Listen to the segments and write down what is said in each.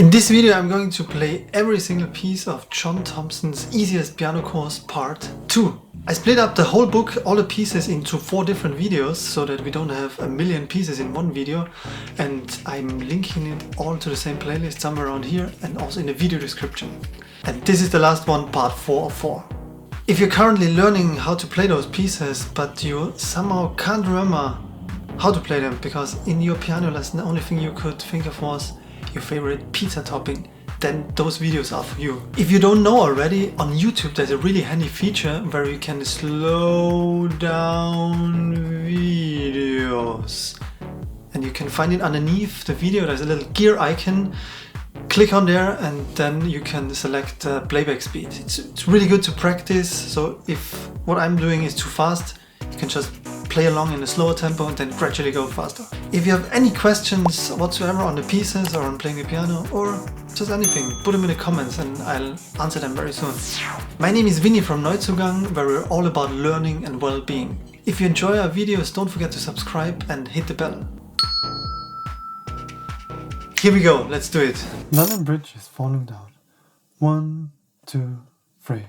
In this video I'm going to play every single piece of John Thompson's Easiest Piano Course Part 2. I split up the whole book, all the pieces, into 4 different videos so that we don't have a million pieces in one video, and I'm linking it all to the same playlist somewhere around here and also in the video description. And this is the last one, part 4 of 4. If you're currently learning how to play those pieces but you somehow can't remember how to play them because in your piano lesson the only thing you could think of was your favorite pizza topping, then those videos are for you. If you don't know already, on YouTube there's a really handy feature where you can slow down videos. And you can find it underneath the video, there's a little gear icon. Click on there and then you can select playback speed. It's really good to practice, so if what I'm doing is too fast, you can just play along in a slower tempo and then gradually go faster. If you have any questions whatsoever on the pieces or on playing the piano or just anything, put them in the comments and I'll answer them very soon. My name is Vinny from Neuzugang, where we're all about learning and well-being. If you enjoy our videos, don't forget to subscribe and hit the bell. Here we go, let's do it. London Bridge is falling down. 1, 2, 3.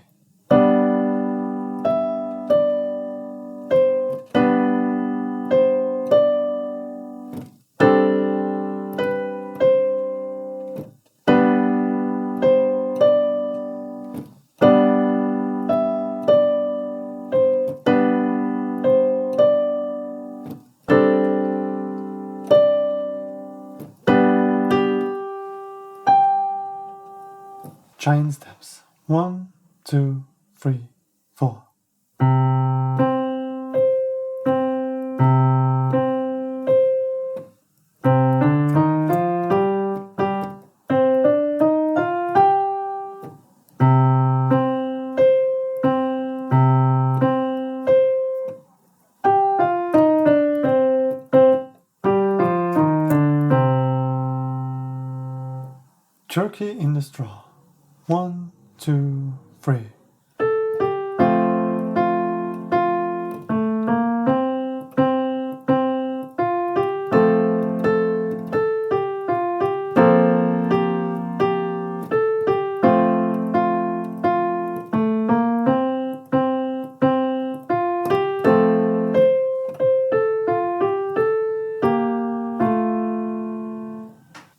Giant steps. 1, 2, 3, 4. Turkey in the straw. 1, 2, 3.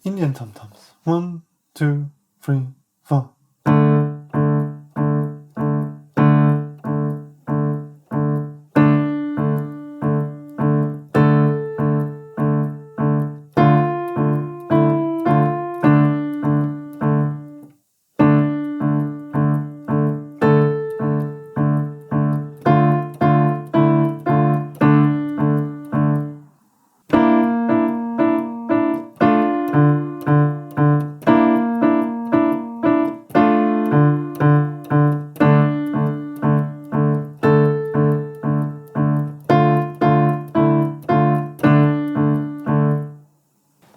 Indian tom-toms. 1, 2, 3, 4.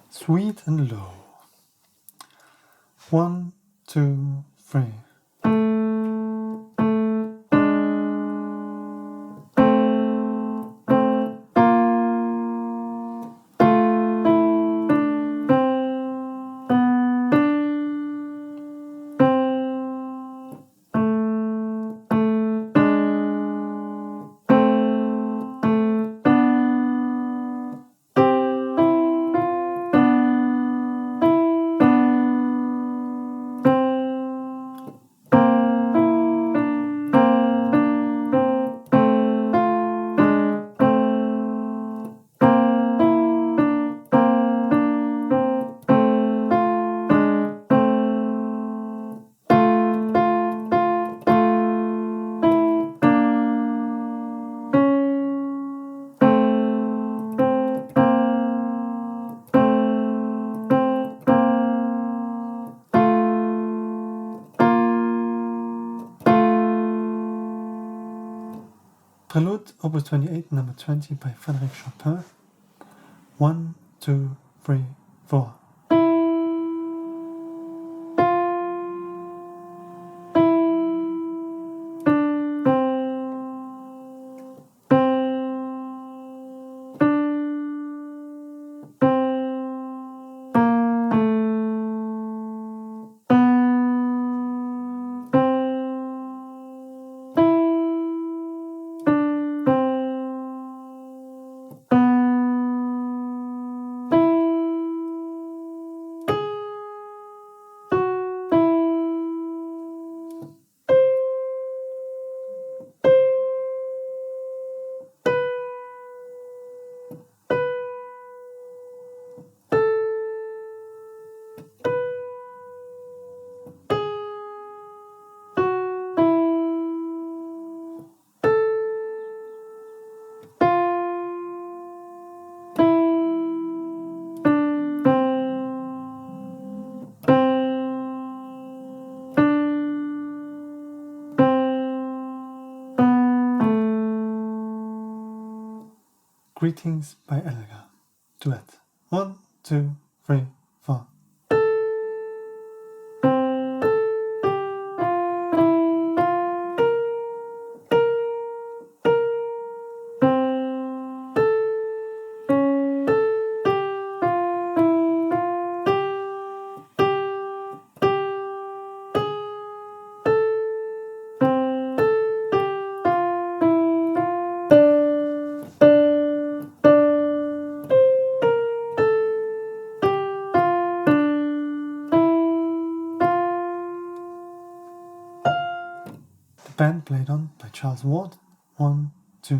Sweet and low. 1, 2, 3. Prelude, Opus 28, number 20 by Frédéric Chopin. 1, 2, 3, 4. Greetings by Elga. Duet. 1, 2, 3, 4. The band played on by Charles Ward. 1, 2,